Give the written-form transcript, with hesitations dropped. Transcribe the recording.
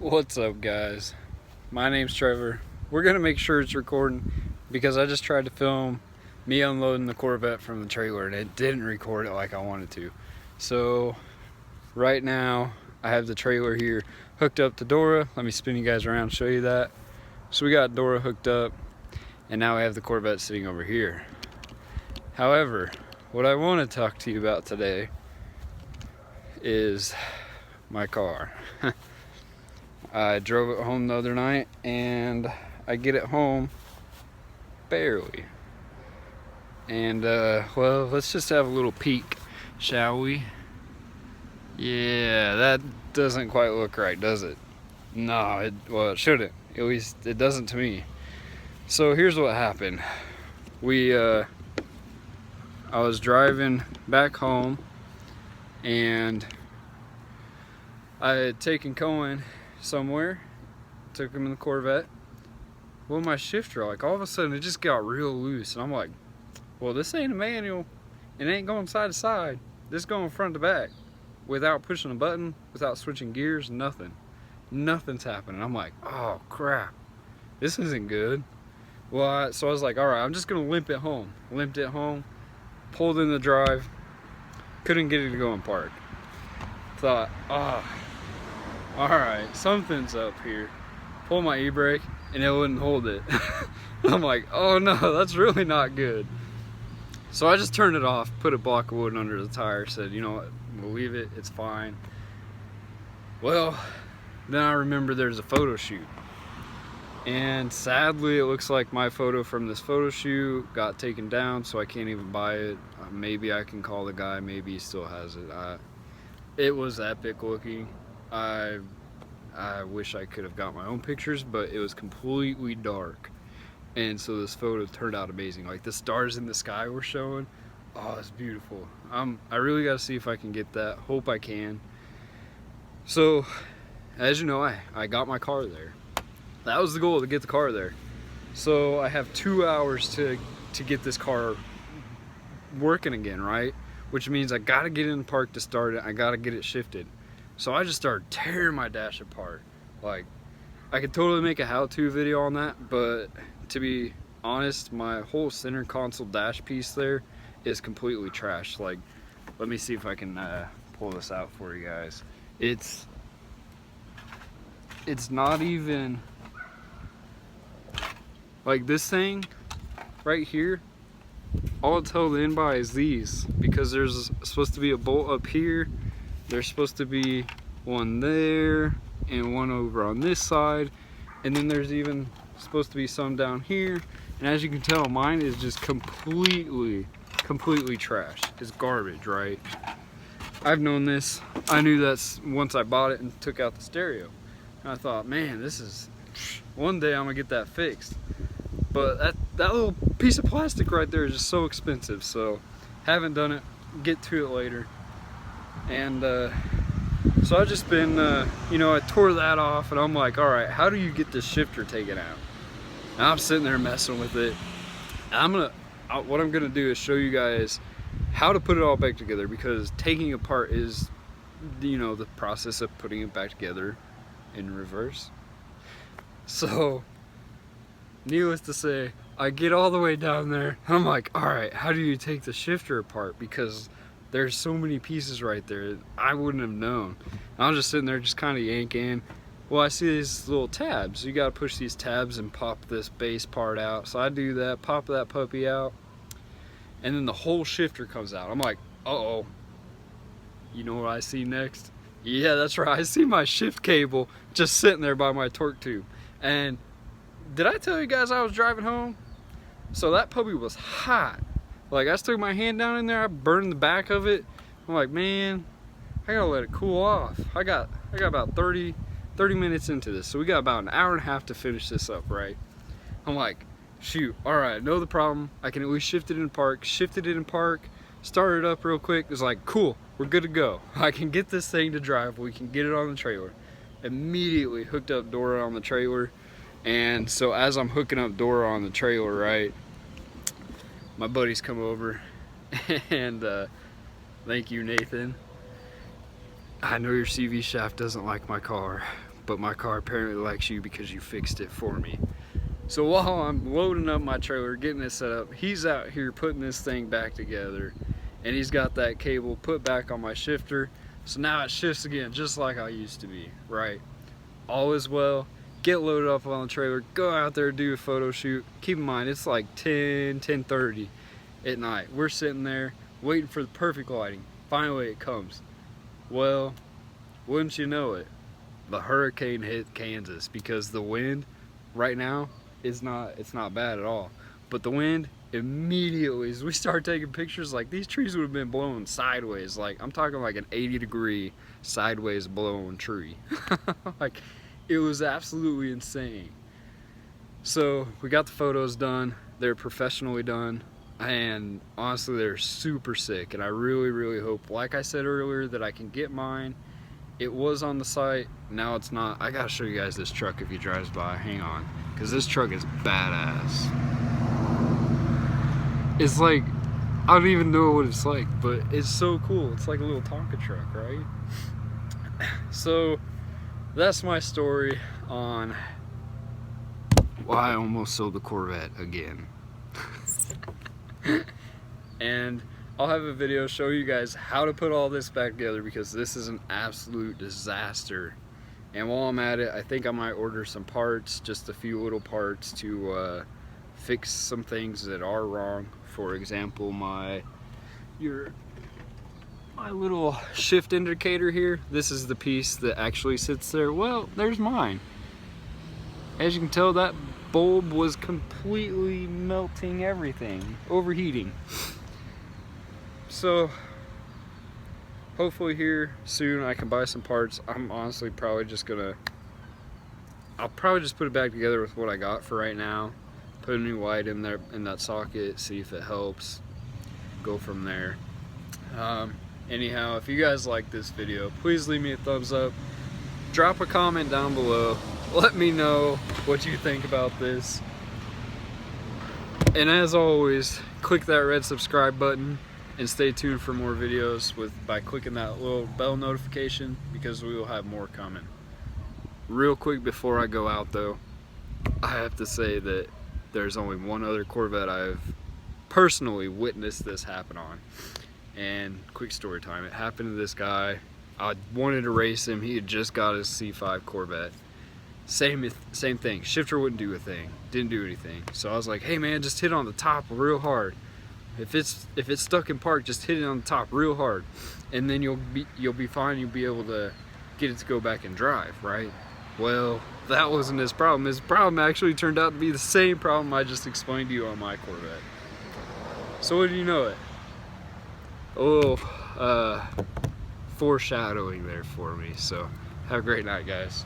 What's up, guys? My name's Trevor. We're gonna make sure it's recording because I just tried to film me unloading the Corvette from the trailer and it didn't record it like I wanted to. So right now I have the trailer here hooked up to Dora. Let me spin you guys around and show you that. So we got Dora hooked up and now I have the Corvette sitting over here. However, what I want to talk to you about today is my car. I drove it home the other night and I get it home barely. And well, let's just have a little peek, shall we? Yeah, that doesn't quite look right, does it? No, it shouldn't. At least it doesn't to me. So here's what happened. I was driving back home and I had taken Cohen somewhere, took him in the Corvette. Well, my shifter, like all of a sudden it just got real loose and I'm like, well, this ain't a manual. It ain't going side to side. This going front to back without pushing a button, without switching gears, nothing. Nothing's happening. I'm like, oh crap, this isn't good. Well, so I was like, all right, I'm just gonna limp it home. Limped it home, pulled in the drive, couldn't get it to go in park. Thought, alright, something's up here. Pull my e-brake and it wouldn't hold it. I'm like, oh no, that's really not good. So I just turned it off, put a block of wood under the tire, said, you know what, we'll leave it, it's fine. Well, then I remember there's a photo shoot. And sadly, it looks like my photo from this photo shoot got taken down, so I can't even buy it. Maybe I can call the guy, maybe he still has it. It was epic looking. I wish I could have got my own pictures, but it was completely dark. And so this photo turned out amazing. Like the stars in the sky were showing. Oh, it's beautiful. I really got to see if I can get that. Hope I can. So, as you know, I got my car there. That was the goal, to get the car there. So I have 2 hours to get this car working again, right? Which means I gotta get in the park to start it. I gotta get it shifted. So I just started tearing my dash apart. Like, I could totally make a how-to video on that, but to be honest, my whole center console dash piece there is completely trashed. Like, let me see if I can pull this out for you guys. It's not even like this thing right here. All it's held in by is these, because there's supposed to be a bolt up here, there's supposed to be one there and one over on this side, and then there's even supposed to be some down here. And as you can tell, mine is just completely trash. It's garbage, right? I've known this. I knew that's once I bought it and took out the stereo, and I thought, man, this is, one day I'm gonna get that fixed. But that little piece of plastic right there is just so expensive, so haven't done it. Get to it later. And so I've just been, you know, I tore that off and I'm like, all right, how do you get this shifter taken out? Now I'm sitting there messing with it. What I'm gonna do is show you guys how to put it all back together, because taking it apart is, you know, the process of putting it back together in reverse. So, needless to say, I get all the way down there. I'm like, all right, how do you take the shifter apart? Because there's so many pieces right there. I wouldn't have known. I was just sitting there just kind of yanking. Well, I see these little tabs. You got to push these tabs and pop this base part out. So I do that, pop that puppy out, and then the whole shifter comes out. I'm like, uh-oh. You know what I see next? Yeah, that's right. I see my shift cable just sitting there by my torque tube. And did I tell you guys I was driving home? So that puppy was hot. Like, I stuck my hand down in there, I burned the back of it. I'm like, man, I gotta let it cool off. I got about 30 minutes into this, so we got about an hour and a half to finish this up, right? I'm like, shoot, all right, I know the problem. I can at least shift it in park. Shifted it in park, started it up real quick. It's like, cool, we're good to go. I can get this thing to drive. We can get it on the trailer. Immediately hooked up Dora on the trailer. And so as I'm hooking up Dora on the trailer, right, my buddies come over and thank you, Nathan. I know your CV shaft doesn't like my car, but my car apparently likes you because you fixed it for me. So while I'm loading up my trailer, getting it set up, he's out here putting this thing back together, and he's got that cable put back on my shifter. So now it shifts again, just like I used to be, right? All is well. Get loaded up on the trailer, go out there, do a photo shoot. Keep in mind, it's like 10:30 at night. We're sitting there waiting for the perfect lighting. Finally it comes. Well, wouldn't you know it, the hurricane hit Kansas, because the wind right now it's not bad at all. But the wind immediately, as we start taking pictures, like these trees would have been blown sideways. Like I'm talking like an 80-degree sideways blown tree. Like it was absolutely insane. So we got the photos done. They're professionally done, and honestly they're super sick, and I really hope, like I said earlier, that I can get mine. It was on the site, now it's not. I gotta show you guys this truck if he drives by. Hang on, because this truck is badass. It's like, I don't even know what it's like, but it's so cool. It's like a little Tonka truck, right? So that's my story on why I almost sold the Corvette again. And I'll have a video show you guys how to put all this back together, because this is an absolute disaster. And while I'm at it, I think I might order some parts, just a few little parts to fix some things that are wrong. For example, my little shift indicator here, this is the piece that actually sits there. Well, there's mine. As you can tell, that bulb was completely melting everything, overheating. So hopefully here soon I can buy some parts. I'm honestly probably just gonna, I'll probably just put it back together with what I got for right now. Put a new light in there, in that socket, see if it helps. Go from there. Anyhow, if you guys like this video, please leave me a thumbs up. Drop a comment down below. Let me know what you think about this. And as always, click that red subscribe button and stay tuned for more videos by clicking that little bell notification, because we will have more coming. Real quick before I go out though, I have to say that there's only one other Corvette I've personally witnessed this happen on. And quick story time, it happened to this guy. I wanted to race him. He had just got his C5 Corvette. Same thing, shifter wouldn't do a thing, didn't do anything. So I was like, hey man, just hit on the top real hard. If it's stuck in park, just hit it on the top real hard, and then you'll be fine. You'll be able to get it to go back and drive, right? Well, that wasn't his problem. His problem actually turned out to be the same problem I just explained to you on my Corvette. So what do you know it? Oh, foreshadowing there for me. So have a great night, guys.